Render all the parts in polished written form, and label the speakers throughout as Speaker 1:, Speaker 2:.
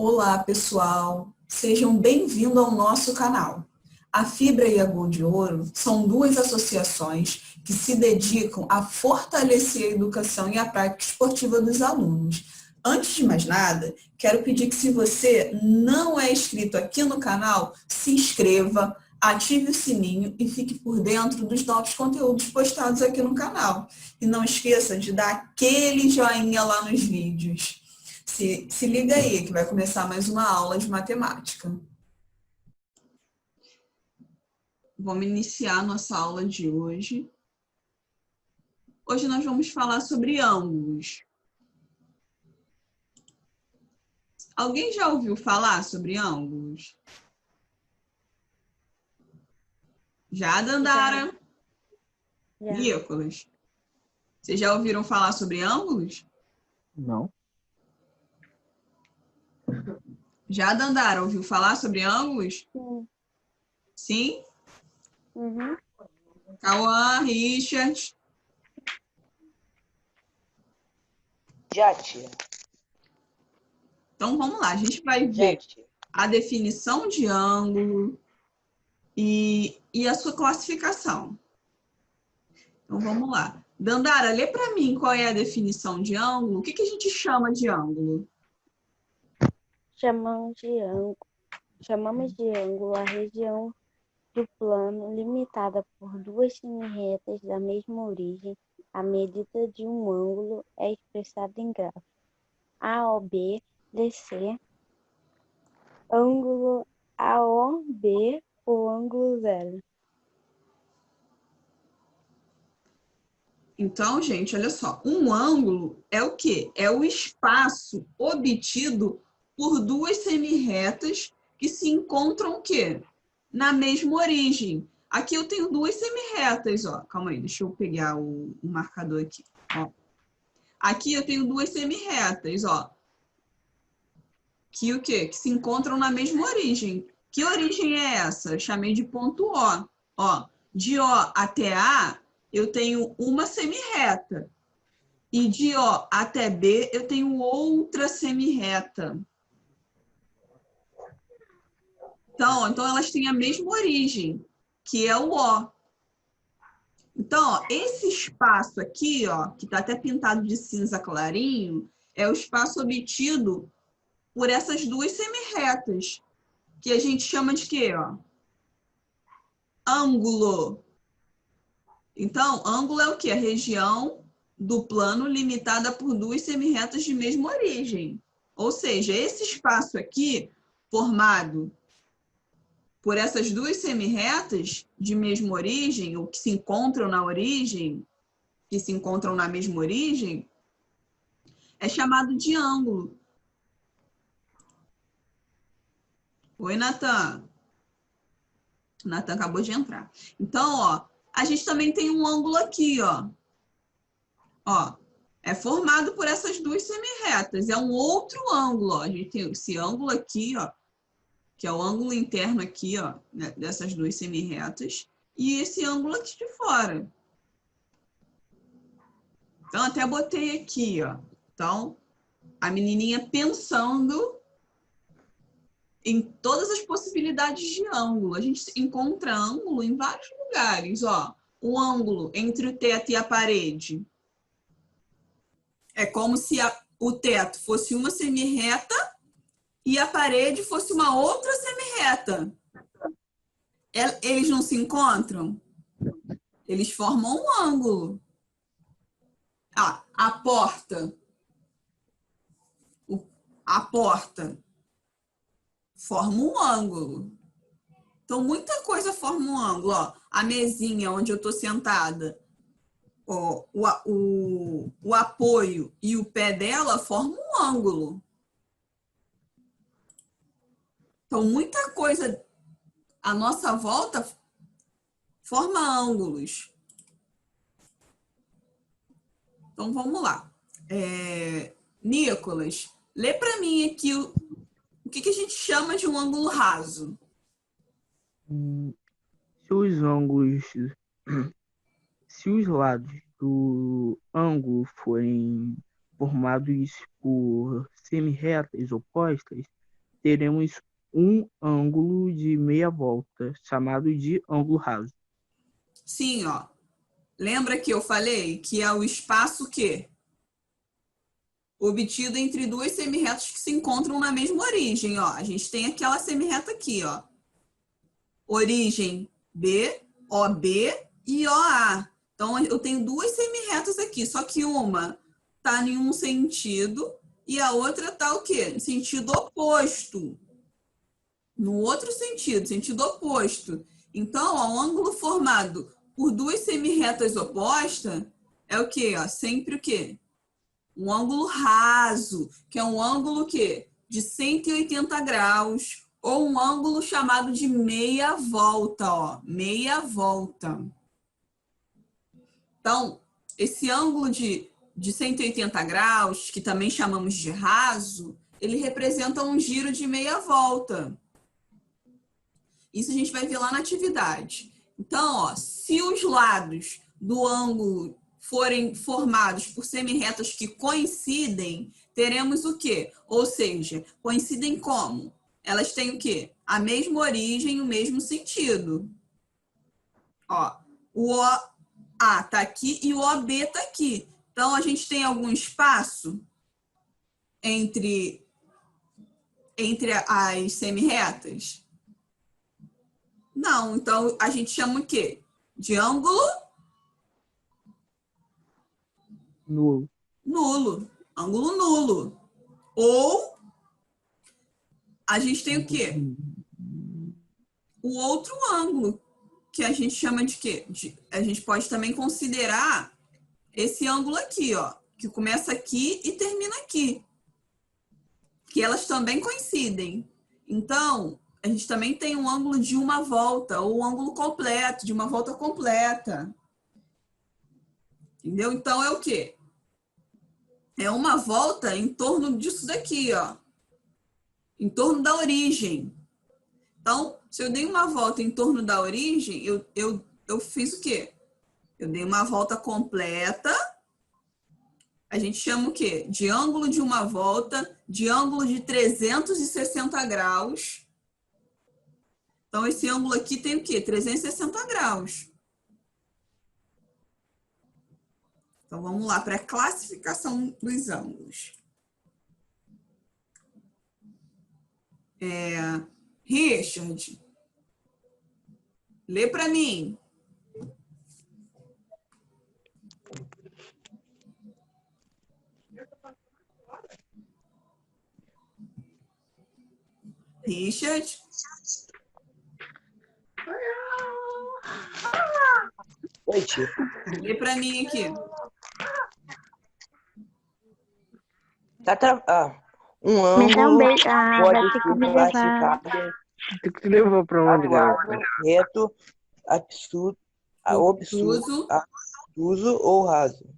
Speaker 1: Olá, pessoal! Sejam bem-vindos ao nosso canal. A Fibra e a Gol de Ouro são duas associações que se dedicam a fortalecer a educação e a prática esportiva dos alunos. Antes de mais nada, quero pedir que, se você não é inscrito aqui no canal, se inscreva, ative o sininho e fique por dentro dos novos conteúdos postados aqui no canal. E não esqueça de dar aquele joinha lá nos vídeos. Se liga aí, que vai começar mais uma aula de matemática. Vamos iniciar nossa aula de hoje. Hoje nós vamos falar sobre ângulos. Alguém já ouviu falar sobre ângulos? Já, Dandara?
Speaker 2: Já.
Speaker 1: Nicolas? Vocês já ouviram falar sobre ângulos?
Speaker 3: Não.
Speaker 1: Já, Dandara, ouviu falar sobre ângulos?
Speaker 2: Sim.
Speaker 1: Sim?
Speaker 2: Uhum.
Speaker 1: Cauã, Richard?
Speaker 3: Já, tia.
Speaker 1: Então vamos lá, a gente vai
Speaker 3: Já,
Speaker 1: ver
Speaker 3: tia.
Speaker 1: a definição de ângulo e a sua classificação. Então vamos lá. Dandara, lê para mim qual é a definição de ângulo. O que a gente chama de ângulo?
Speaker 2: Chamamos de ângulo a região do plano limitada por duas semi-retas da mesma origem. A medida de um ângulo é expressada em grafos. AOB, DC, ângulo AOB ou ângulo zero.
Speaker 1: Então, gente, olha só. Um ângulo é o quê? É o espaço obtido por duas semi-retas que se encontram o quê? Na mesma origem. Aqui eu tenho duas semi-retas, ó. Calma aí, deixa eu pegar o marcador aqui. Ó. Aqui eu tenho duas semi-retas, ó. Que o quê? Que se encontram na mesma origem. Que origem é essa? Eu chamei de ponto O. Ó, de O até A, eu tenho uma semi-reta. E de O até B, eu tenho outra semi-reta. Então, elas têm a mesma origem, que é o O. Então, ó, esse espaço aqui, ó, que está até pintado de cinza clarinho, é o espaço obtido por essas duas semi-retas, que a gente chama de quê? Ó? Ângulo. Então, ângulo é o quê? A região do plano limitada por duas semi-retas de mesma origem. Ou seja, esse espaço aqui, formado por essas duas semi-retas de mesma origem, ou que se encontram na origem, que se encontram na mesma origem, é chamado de ângulo. Oi, Natan. Natan acabou de entrar. Então, ó, a gente também tem um ângulo aqui, ó. Ó, é formado por essas duas semi-retas. É um outro ângulo, ó. A gente tem esse ângulo aqui, ó, que é o ângulo interno aqui, ó, né, dessas duas semi-retas, e esse ângulo aqui de fora. Então, até botei aqui, ó. Então, a menininha pensando em todas as possibilidades de ângulo. A gente encontra ângulo em vários lugares, ó. O ângulo entre o teto e a parede. É como se o teto fosse uma semi-reta e a parede fosse uma outra semi-reta. Eles não se encontram? Eles formam um ângulo. Ah, a porta. A porta forma um ângulo. Então, muita coisa forma um ângulo. Ó, a mesinha onde eu estou sentada, ó, o apoio e o pé dela formam um ângulo. Então, muita coisa à nossa volta forma ângulos. Então, vamos lá. Nicolas, lê para mim aqui o que a gente chama de um ângulo raso.
Speaker 3: Se os ângulos, se os lados do ângulo forem formados por semi-retas opostas, teremos um ângulo de meia volta, chamado de ângulo raso.
Speaker 1: Sim, ó. Lembra que eu falei que é o espaço quê? Obtido entre duas semirretas que se encontram na mesma origem, ó. A gente tem aquela semirreta aqui, ó. Origem B, OB e OA. Então, eu tenho duas semirretas aqui, só que uma está em um sentido e a outra está o quê? Em sentido oposto. No outro sentido, sentido oposto. Então, ó, o ângulo formado por duas semirretas opostas é o quê? Ó, sempre o quê? Um ângulo raso, que é um ângulo quê? De 180 graus, ou um ângulo chamado de meia volta, ó, meia volta. Então, esse ângulo de 180 graus, que também chamamos de raso, ele representa um giro de meia volta. Isso a gente vai ver lá na atividade. Então, ó, se os lados do ângulo forem formados por semirretas que coincidem, teremos o quê? Ou seja, coincidem como? Elas têm o quê? A mesma origem, o mesmo sentido. Ó, o OA está aqui e o OB está aqui. Então, a gente tem algum espaço entre as semirretas? Não, então a gente chama o quê? De ângulo
Speaker 3: Nulo.
Speaker 1: nulo. Ângulo nulo. Ou a gente tem o quê? O outro ângulo, que a gente chama de quê? A gente pode também considerar esse ângulo aqui, ó, que começa aqui e termina aqui. Que elas também coincidem. Então, a gente também tem um ângulo de uma volta, ou um ângulo completo, de uma volta completa. Entendeu? Então, é o quê? É uma volta em torno disso daqui, ó. Em torno da origem. Então, se eu dei uma volta em torno da origem, eu fiz o quê? Eu dei uma volta completa. A gente chama o quê? De ângulo de uma volta, de ângulo de 360 graus. Então, esse ângulo aqui tem o quê? 360 graus. Então, vamos lá para a classificação dos ângulos. Richard, lê para mim. Richard.
Speaker 4: Oi, tia.
Speaker 1: Lê para mim aqui.
Speaker 4: Um
Speaker 2: Me dá um
Speaker 4: ângulo
Speaker 2: beijo. Vai
Speaker 4: pode
Speaker 2: ter que
Speaker 4: ser
Speaker 2: me levar.
Speaker 4: classificado
Speaker 3: Tu que levou pra onde,
Speaker 4: quadrado,
Speaker 3: galera?
Speaker 4: reto, obtuso ou raso.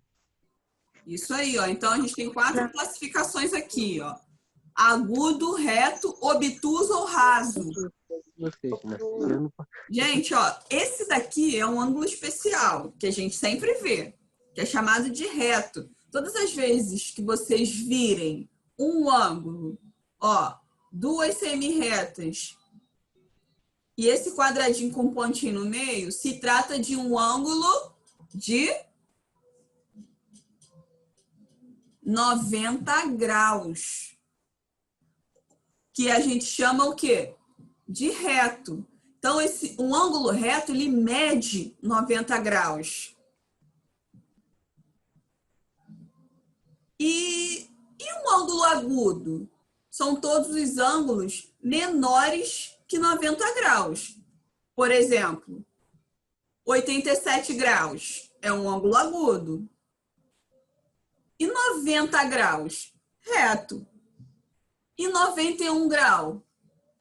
Speaker 1: Isso aí, ó. Então, a gente tem 4 classificações aqui, ó. Agudo, reto, obtuso ou raso.
Speaker 3: Vocês, né?
Speaker 1: Gente, ó, esse daqui é um ângulo especial, que a gente sempre vê, que é chamado de reto. Todas as vezes que vocês virem um ângulo, ó, duas semirretas e esse quadradinho com pontinho no meio, se trata de um ângulo de 90 graus, que a gente chama o quê? De reto. Então, um ângulo reto, ele mede 90 graus. E um ângulo agudo? São todos os ângulos menores que 90 graus. Por exemplo, 87 graus é um ângulo agudo. E 90 graus? Reto. E 91 graus?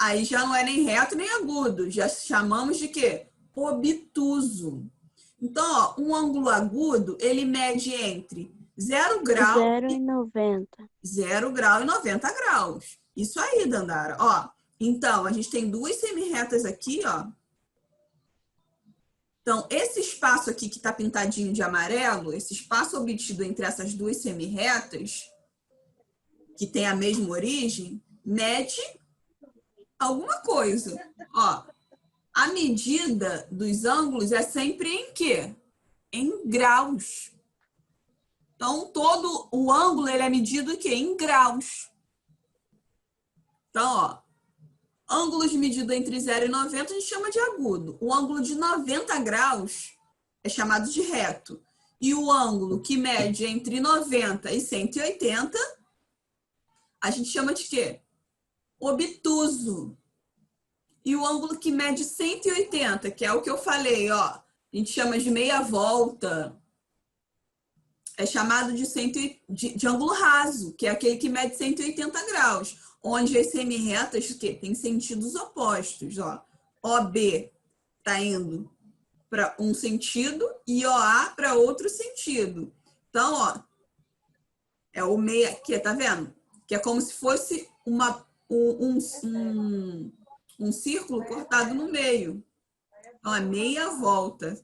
Speaker 1: Aí já não é nem reto nem agudo, já chamamos de quê? Obtuso. Então, ó, um ângulo agudo, ele mede entre 0 grau
Speaker 2: 0 e 90.
Speaker 1: 0 grau e 90 graus. Isso aí, Dandara. Ó, então, a gente tem duas semirretas aqui, ó. Então, esse espaço aqui que está pintadinho de amarelo, esse espaço obtido entre essas duas semirretas, que tem a mesma origem, mede alguma coisa. Ó, a medida dos ângulos é sempre em quê? Em graus. Então, todo o ângulo ele é medido em quê? Em graus. Então, ó, ângulos de medida entre 0 e 90 a gente chama de agudo. O ângulo de 90 graus é chamado de reto. E o ângulo que mede entre 90 e 180, a gente chama de quê? Obtuso. E o ângulo que mede 180, que é o que eu falei, ó, a gente chama de meia volta, é chamado de ângulo raso, que é aquele que mede 180 graus, onde as semirretas que têm sentidos opostos, ó. OB está indo para um sentido e OA para outro sentido. Então, ó, é o meia aqui, tá vendo? Que é como se fosse um círculo cortado no meio. Então, é meia volta.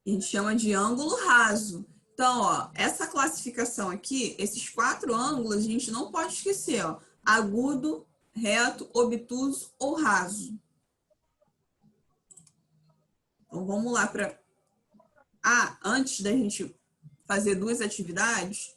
Speaker 1: A gente chama de ângulo raso. Então, ó, essa classificação aqui, esses 4 ângulos, a gente não pode esquecer, ó. Agudo, reto, obtuso ou raso. Então, vamos lá para... antes da gente fazer 2 atividades,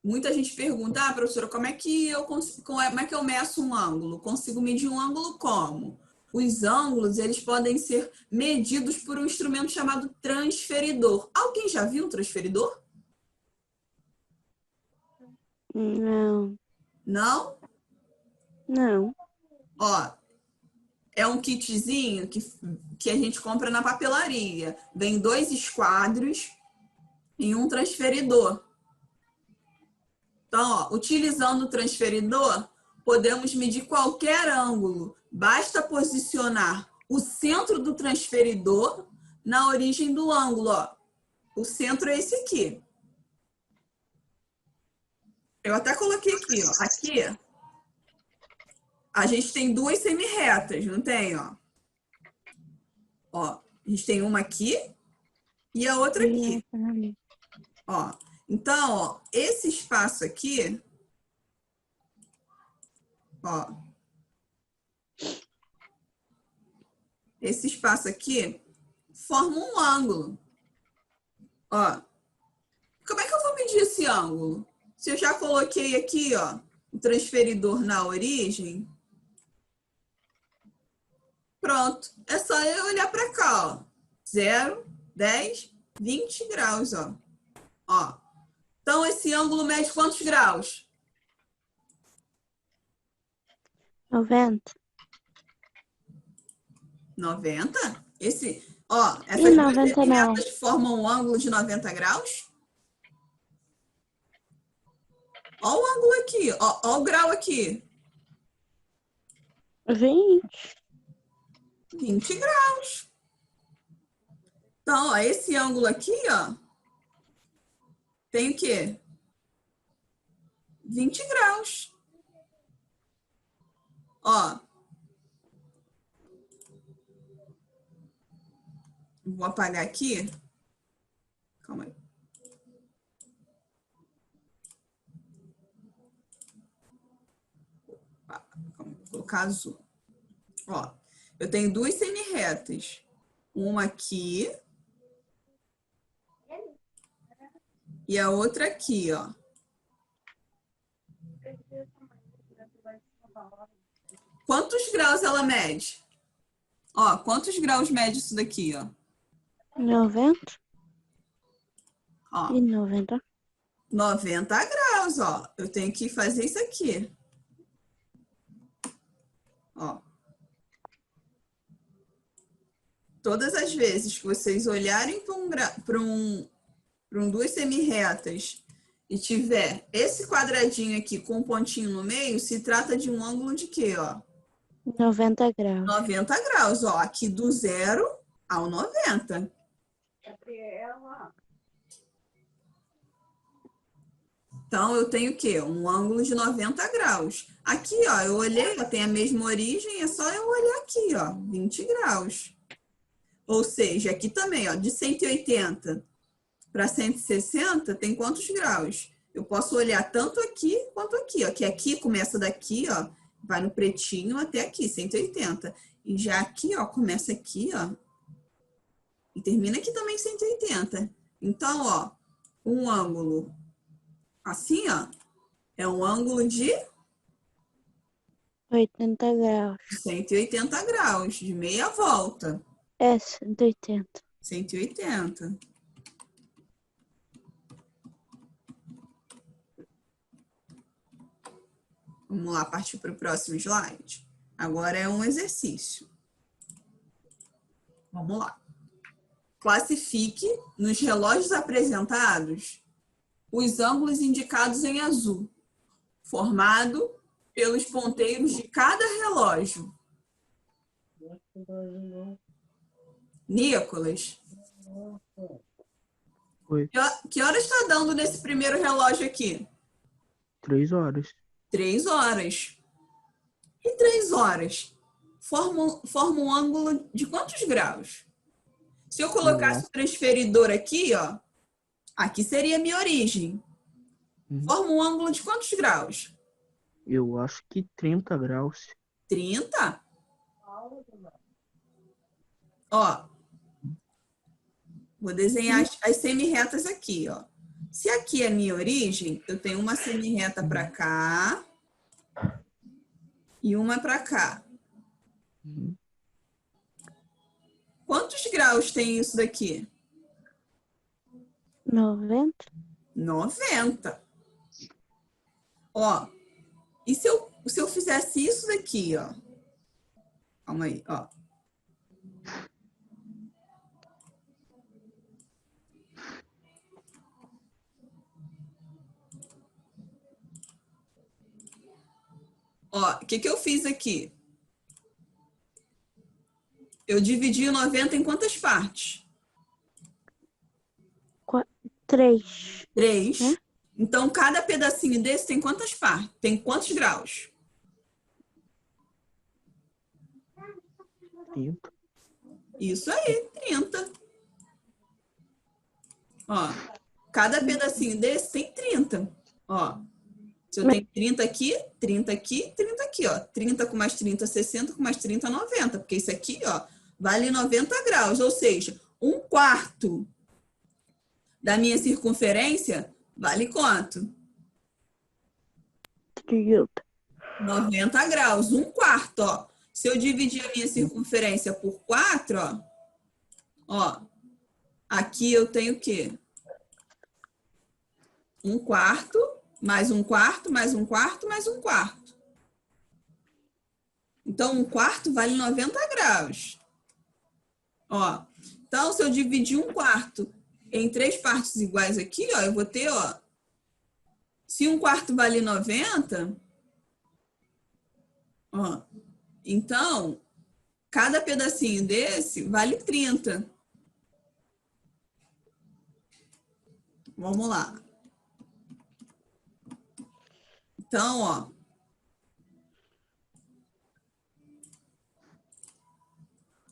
Speaker 1: muita gente pergunta, professora, como é que eu meço um ângulo? Consigo medir um ângulo como? Os ângulos, eles podem ser medidos por um instrumento chamado transferidor. Alguém já viu um transferidor?
Speaker 2: Não.
Speaker 1: Não?
Speaker 2: Não.
Speaker 1: Ó, é um kitzinho que a gente compra na papelaria. Vem 2 esquadros e um transferidor. Então, ó, utilizando o transferidor, podemos medir qualquer ângulo. Basta posicionar o centro do transferidor na origem do ângulo. Ó. O centro é esse aqui. Eu até coloquei aqui. Ó. Aqui, a gente tem 2 semirretas, não tem? Ó, a gente tem uma aqui e a outra aqui. Ó, então, ó, esse espaço aqui, ó, esse espaço aqui forma um ângulo. Ó, como é que eu vou medir esse ângulo? Se eu já coloquei aqui, ó, o transferidor na origem, pronto. É só eu olhar para cá, ó. 0, 10, 20 graus, ó. Ó. Então, esse ângulo mede quantos graus?
Speaker 2: 90.
Speaker 1: 90? Ó, essas
Speaker 2: E
Speaker 1: 2
Speaker 2: 90 não.
Speaker 1: semirretas formam um ângulo de 90 graus? Ó o ângulo aqui, ó o grau aqui.
Speaker 2: 20.
Speaker 1: 20 graus. Então, ó, esse ângulo aqui, ó, tem o quê? 20 graus. Ó. Vou apagar aqui. Calma aí. Vou colocar azul. Ó, eu tenho 2 semirretas. Uma aqui. E a outra aqui, ó. Quantos graus ela mede? Ó, quantos graus mede isso daqui, ó?
Speaker 2: 90.
Speaker 1: Ó,
Speaker 2: E 90.
Speaker 1: 90 graus, ó. Eu tenho que fazer isso aqui. Ó. Todas as vezes que vocês olharem para 2 semirretas e tiver esse quadradinho aqui com um pontinho no meio, se trata de um ângulo de quê, ó?
Speaker 2: 90 graus.
Speaker 1: 90 graus, ó. Aqui do 0 ao 90. Então, eu tenho o quê? Um ângulo de 90 graus. Aqui, ó, eu olhei, ó, tem a mesma origem, é só eu olhar aqui, ó, 20 graus. Ou seja, aqui também, ó, de 180 para 160, tem quantos graus? eu posso olhar tanto aqui quanto aqui, ó. Que aqui começa daqui, ó, vai no pretinho até aqui, 180. E já aqui, ó, começa aqui, ó, e termina aqui também 180. Então, ó, um ângulo assim, ó, é um ângulo de
Speaker 2: 80 graus.
Speaker 1: 180 graus, de meia volta.
Speaker 2: É, 180.
Speaker 1: 180. Vamos lá, partir para o próximo slide. Agora é um exercício. Vamos lá. Classifique nos relógios apresentados os ângulos indicados em azul, formado pelos ponteiros de cada relógio. Nicolas,
Speaker 3: Oi.
Speaker 1: que hora está dando nesse primeiro relógio aqui?
Speaker 3: 3 horas.
Speaker 1: 3 horas. E 3 horas forma um ângulo de quantos graus? Se eu colocasse o transferidor aqui, ó, aqui seria a minha origem. Forma um ângulo de quantos graus?
Speaker 3: Eu acho que 30 graus.
Speaker 1: 30? Ó, vou desenhar as semi-retas aqui, ó. Se aqui é a minha origem, eu tenho uma semi-reta para cá e uma para cá. Quantos graus tem isso daqui?
Speaker 2: 90?
Speaker 1: 90. Ó, e se eu fizesse isso daqui, ó? Calma aí, ó. Ó, o que eu fiz aqui? Eu dividi o 90 em quantas partes?
Speaker 2: 3.
Speaker 1: 3.
Speaker 2: Né?
Speaker 1: Então, cada pedacinho desse tem quantas partes? Tem quantos graus?
Speaker 3: 30.
Speaker 1: Isso aí, 30. Ó, cada pedacinho desse tem 30. Ó, se eu tenho 30 aqui, 30 aqui, 30 aqui, ó. 30 com mais 30, 60, com mais 30, 90. Porque isso aqui, ó, vale 90 graus. Ou seja, 1/4 da minha circunferência vale quanto?
Speaker 2: 30.
Speaker 1: 90 graus. 1/4, ó. Se eu dividir a minha circunferência por 4, ó, aqui eu tenho o quê? 1/4, mais 1/4, mais 1/4, mais 1/4. Então, 1/4 vale 90 graus. Ó, então, se eu dividir 1/4 em 3 partes iguais aqui, ó, eu vou ter, ó, se 1/4 vale 90, ó, então, cada pedacinho desse vale 30. Vamos lá. Então, ó,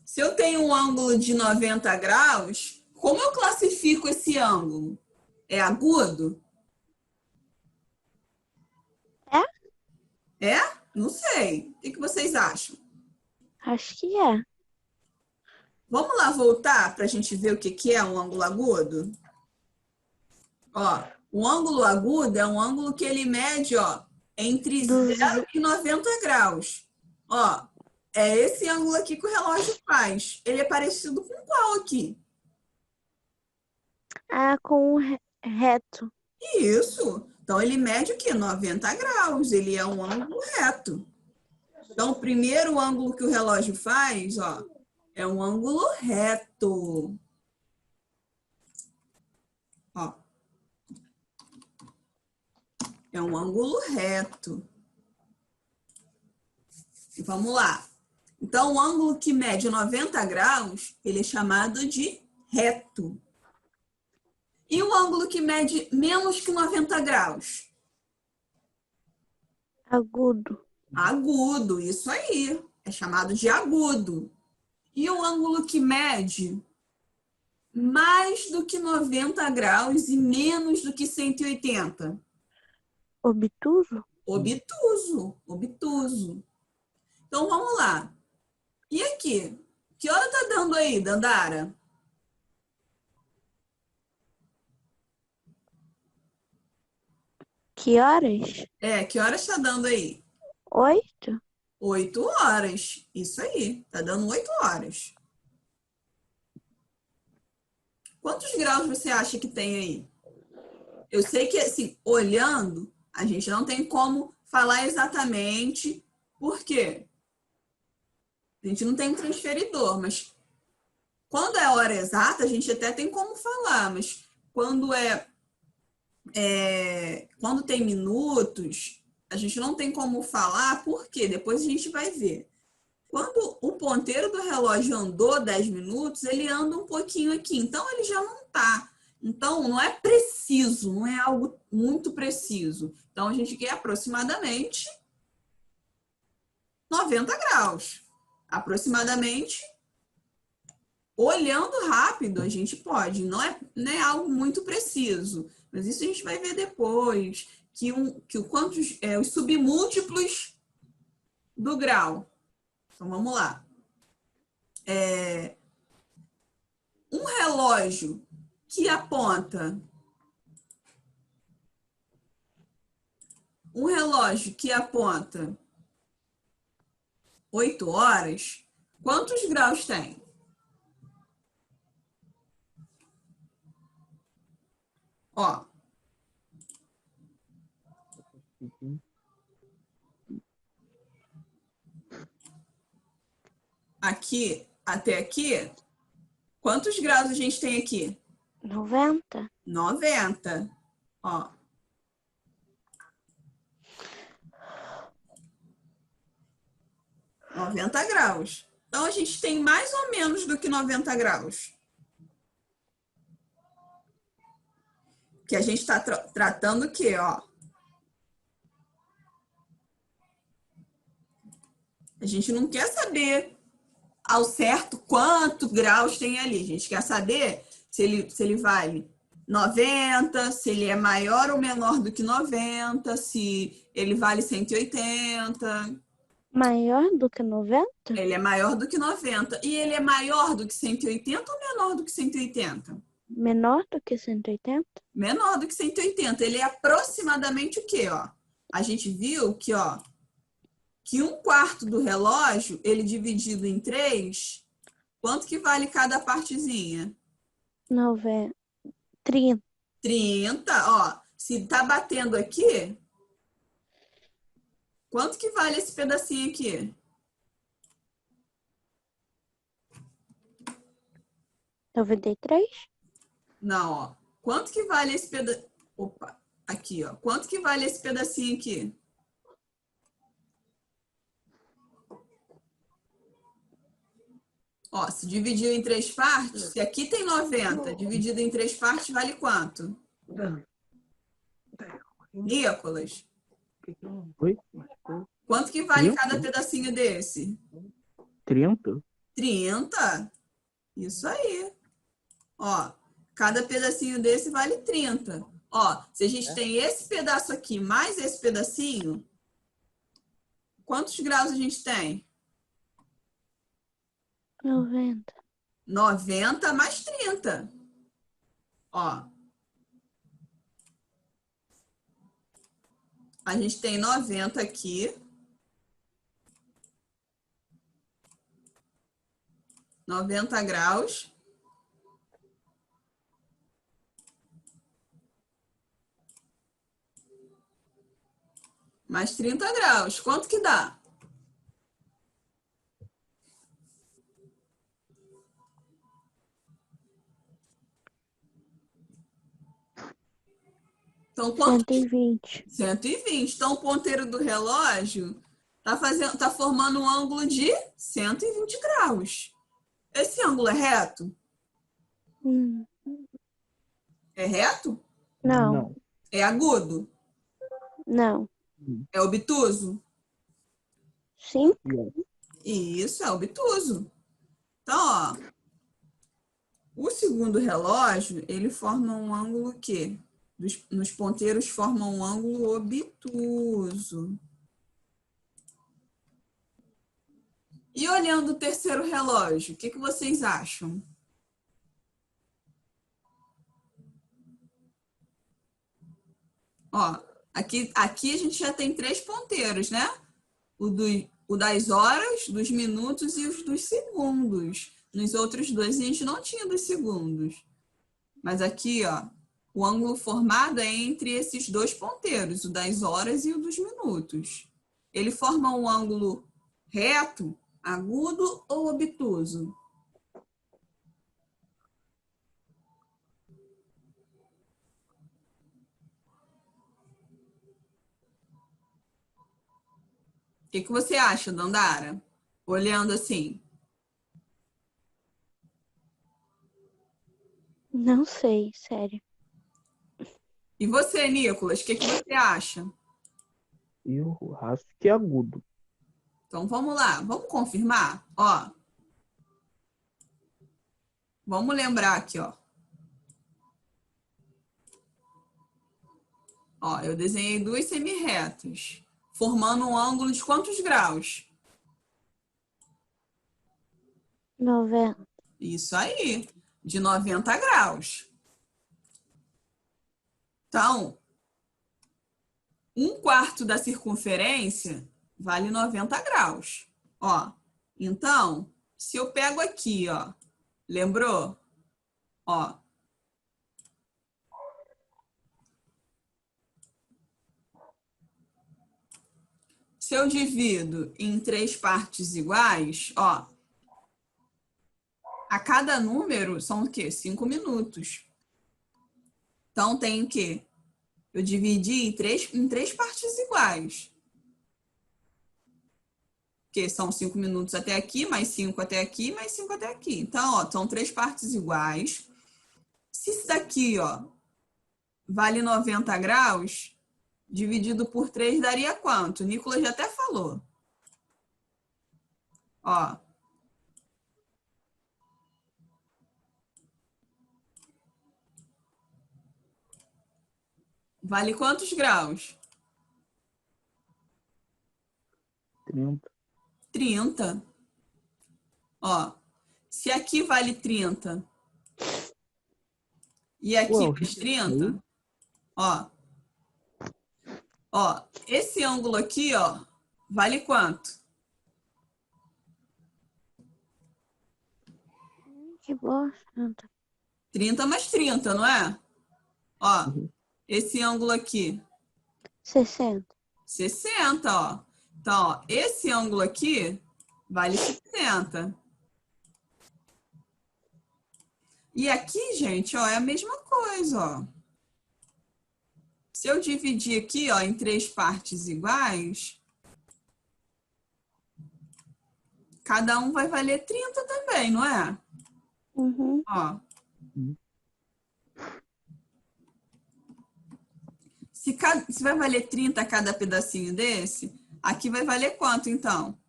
Speaker 1: se eu tenho um ângulo de 90 graus, como eu classifico esse ângulo? É agudo? É? Não sei. O que vocês acham?
Speaker 2: Acho que é.
Speaker 1: Vamos lá voltar para a gente ver o que é um ângulo agudo? Ó, um ângulo agudo é um ângulo que ele mede, ó, entre 0 e 90 graus. Ó, é esse ângulo aqui que o relógio faz. Ele é parecido com qual aqui?
Speaker 2: Ah, com o reto.
Speaker 1: Isso. Então, ele mede o quê? 90 graus. Ele é um ângulo reto. Então, o primeiro ângulo que o relógio faz, ó, é um ângulo reto. Ó. É um ângulo reto. Vamos lá. Então, o ângulo que mede 90 graus, ele é chamado de reto. E o ângulo que mede menos que 90 graus?
Speaker 2: Agudo.
Speaker 1: Agudo, isso aí. É chamado de agudo. E o ângulo que mede mais do que 90 graus e menos do que 180?
Speaker 2: Obtuso?
Speaker 1: Obtuso, obtuso. Então, vamos lá. E aqui? Que hora tá dando aí, Dandara?
Speaker 2: Que horas?
Speaker 1: Que horas está dando aí?
Speaker 2: 8?
Speaker 1: 8 horas. Isso aí, tá dando 8 horas. Quantos graus você acha que tem aí? Eu sei que, assim, olhando, a gente não tem como falar exatamente por quê. A gente não tem um transferidor, mas quando é a hora exata, a gente até tem como falar, mas quando quando tem minutos, a gente não tem como falar, por quê? Depois a gente vai ver. Quando o ponteiro do relógio andou 10 minutos, ele anda um pouquinho aqui, então ele já não está. Então, não é preciso, não é algo muito preciso. Então, a gente quer aproximadamente 90 graus. Aproximadamente, olhando rápido, a gente pode. Não é algo muito preciso, mas isso a gente vai ver depois. Os submúltiplos do grau. Então, vamos lá. Um relógio que aponta 8 horas, quantos graus tem? Ó, aqui, até aqui, quantos graus a gente tem aqui?
Speaker 2: 90?
Speaker 1: 90. Ó. ,90 graus. Então, a gente tem mais ou menos do que 90 graus. Que a gente está tratando o quê? Ó. A gente não quer saber ao certo quantos graus tem ali. A gente quer saber se ele vale 90, se ele é maior ou menor do que 90, se ele vale 180.
Speaker 2: Maior do que 90?
Speaker 1: Ele é maior do que 90. E ele é maior do que 180 ou menor do que 180?
Speaker 2: Menor do que 180?
Speaker 1: Menor do que 180. Ele é aproximadamente o quê? Ó? A gente viu que, ó, que 1/4 do relógio, ele dividido em 3, quanto que vale cada partezinha?
Speaker 2: 30.
Speaker 1: 30, ó. Se tá batendo aqui, quanto que vale esse pedacinho aqui?
Speaker 2: 93?
Speaker 1: Não, ó. Quanto que vale esse pedacinho? Opa, aqui, ó. Quanto que vale esse pedacinho aqui? Ó, se dividiu em 3 partes, se aqui tem 90, dividido em 3 partes, vale quanto? Nicolas,
Speaker 3: Oi?
Speaker 1: quanto que vale
Speaker 3: 30?
Speaker 1: cada pedacinho desse?
Speaker 3: 30?
Speaker 1: 30? Isso aí. Ó, cada pedacinho desse vale 30. Ó, se a gente tem esse pedaço aqui mais esse pedacinho, quantos graus a gente tem?
Speaker 2: 90.
Speaker 1: 90 mais 30. Ó. A gente tem 90 aqui. 90 graus. Mais 30 graus. Quanto que dá? Então, quanto?
Speaker 2: 120.
Speaker 1: 120. Então, o ponteiro do relógio tá formando um ângulo de 120 graus. Esse ângulo é reto? É reto?
Speaker 2: Não.
Speaker 1: É agudo?
Speaker 2: Não.
Speaker 1: É obtuso?
Speaker 2: Sim?
Speaker 1: Isso, é obtuso. Então, ó, o segundo relógio, ele forma um ângulo que nos ponteiros formam um ângulo obtuso. E olhando o terceiro relógio, o que vocês acham? Ó, aqui a gente já tem 3 ponteiros, né? O das horas, dos minutos e os dos segundos. Nos outros dois a gente não tinha dos segundos. Mas aqui, ó, o ângulo formado é entre esses 2 ponteiros, o das horas e o dos minutos. Ele forma um ângulo reto, agudo ou obtuso? O que você acha, Dandara? Olhando assim.
Speaker 2: Não sei, sério.
Speaker 1: E você, Nicolas, o que você acha?
Speaker 3: Eu acho que é agudo.
Speaker 1: Então, vamos lá. Vamos confirmar? Ó. Vamos lembrar aqui, ó. Ó, eu desenhei 2 semirretas, formando um ângulo de quantos graus?
Speaker 2: 90.
Speaker 1: Isso aí, de 90 graus. Então, 1/4 da circunferência vale 90 graus. Ó, então, se eu pego aqui, ó, lembrou? Ó. Se eu divido em 3 partes iguais, ó, a cada número são o quê? 5 minutos. Então, tem o quê? Eu dividi em três partes iguais. Que são 5 minutos até aqui, mais 5 até aqui, mais 5 até aqui. Então, ó, são 3 partes iguais. Se isso daqui, ó, vale 90 graus, dividido por 3 daria quanto? O Nicolas já até falou. Ó. Vale quantos graus?
Speaker 3: 30.
Speaker 1: 30. Ó, se aqui vale 30 e aqui
Speaker 3: Ué,
Speaker 1: mais 30, ó. Ó, esse ângulo aqui, ó, vale quanto?
Speaker 2: Que bosta.
Speaker 1: 30 mais 30, não é? Ó, esse ângulo aqui,
Speaker 2: 60.
Speaker 1: 60, ó. Então, ó, esse ângulo aqui vale 60. E aqui, gente, ó, é a mesma coisa, ó. Se eu dividir aqui, ó, em 3 partes iguais, cada um vai valer 30 também, não é?
Speaker 2: Uhum.
Speaker 1: Ó. Se vai valer 30 cada pedacinho desse, aqui vai valer quanto, então?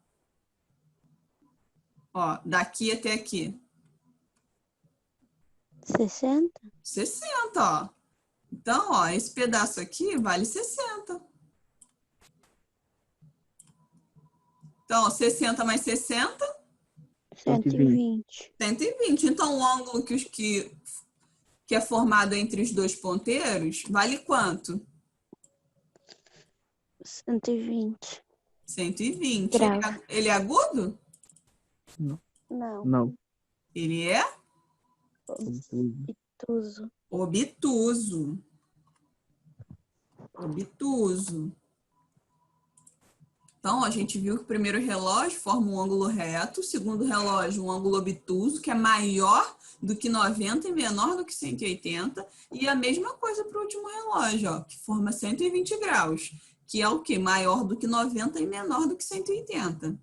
Speaker 1: Ó, daqui até aqui.
Speaker 2: 60?
Speaker 1: 60, ó. Então, ó, esse pedaço aqui vale 60. Então, ó, 60 mais 60,
Speaker 2: 120.
Speaker 1: 120. Então, o ângulo que é formado entre os 2 ponteiros vale quanto?
Speaker 2: 120.
Speaker 1: 120.
Speaker 2: Graus.
Speaker 1: Ele é agudo?
Speaker 3: Não.
Speaker 2: Não.
Speaker 3: Não.
Speaker 1: Ele é
Speaker 2: Obtuso.
Speaker 1: obtuso. Obtuso. Então, a gente viu que o primeiro relógio forma um ângulo reto, o segundo relógio um ângulo obtuso, que é maior do que 90 e menor do que 180, e a mesma coisa para o último relógio, ó, que forma 120 graus, que é o quê? Maior do que 90 e menor do que 180.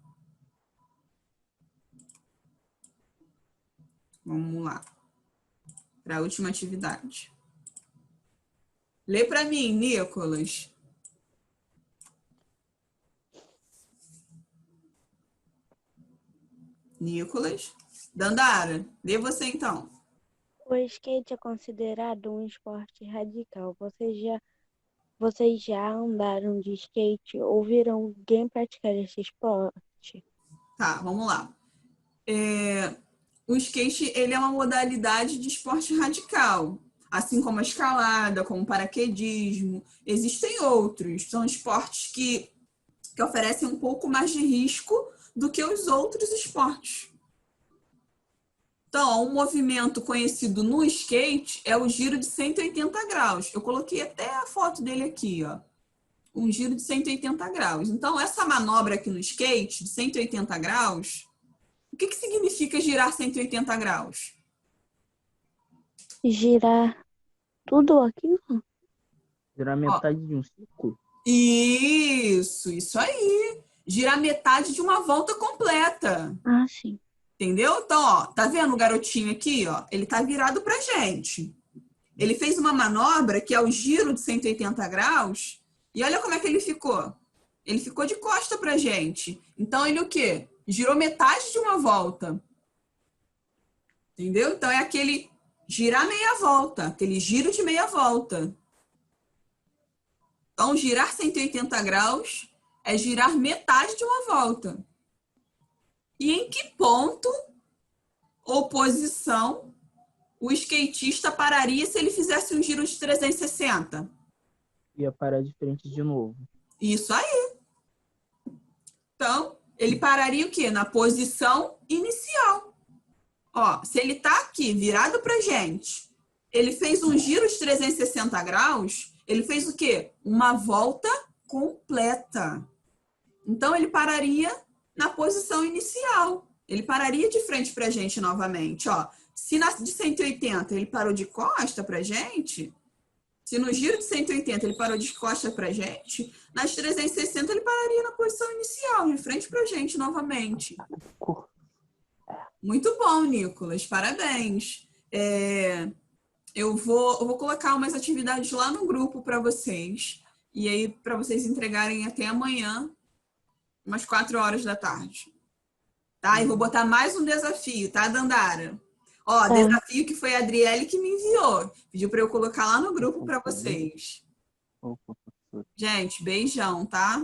Speaker 1: Vamos lá. Para a última atividade. Lê para mim, Nicolas. Nicolas. Dandara, lê você então.
Speaker 2: O skate é considerado um esporte radical. Vocês já andaram de skate ou viram alguém praticar esse esporte?
Speaker 1: Tá, vamos lá. O skate, ele é uma modalidade de esporte radical, assim como a escalada, como o paraquedismo. Existem outros, são esportes que oferecem um pouco mais de risco do que os outros esportes. Então, um movimento conhecido no skate é o giro de 180 graus. Eu coloquei até a foto dele aqui, ó. Um giro de 180 graus. Então, essa manobra aqui no skate, de 180 graus, o que significa girar 180 graus?
Speaker 2: Girar tudo aquilo?
Speaker 3: Girar metade de um círculo.
Speaker 1: Isso aí. Girar metade de uma volta completa.
Speaker 2: Ah, sim.
Speaker 1: Entendeu? Então, ó, tá vendo o garotinho aqui, ó? Ele tá virado pra gente. Ele fez uma manobra que é o giro de 180 graus e olha como é que ele ficou. Ele ficou de costa pra gente. Então, ele o quê? Girou metade de uma volta. Entendeu? Então, é aquele girar meia volta, aquele giro de meia volta. Então, girar 180 graus é girar metade de uma volta. E em que ponto ou posição o skatista pararia se ele fizesse um giro de 360?
Speaker 3: Ia parar de frente de novo.
Speaker 1: Isso aí. Então, ele pararia o quê? Na posição inicial. Ó, se ele tá aqui virado pra gente, ele fez um giro de 360 graus, ele fez o quê? Uma volta completa. Então, ele pararia na posição inicial. Ele pararia de frente pra gente novamente, ó. Se na de 180 ele parou de costa pra gente, se no giro de 180 ele parou de costa pra gente, nas 360 ele pararia na posição inicial, de frente pra gente novamente. Muito bom, Nicolas, parabéns. Eu vou colocar umas atividades lá no grupo para vocês, e aí para vocês entregarem até amanhã, umas 4 horas da tarde. Tá? E vou botar mais um desafio, tá, Dandara? Ó, desafio que foi a Adriele que me enviou. Pediu para eu colocar lá no grupo para vocês. Gente, beijão, tá?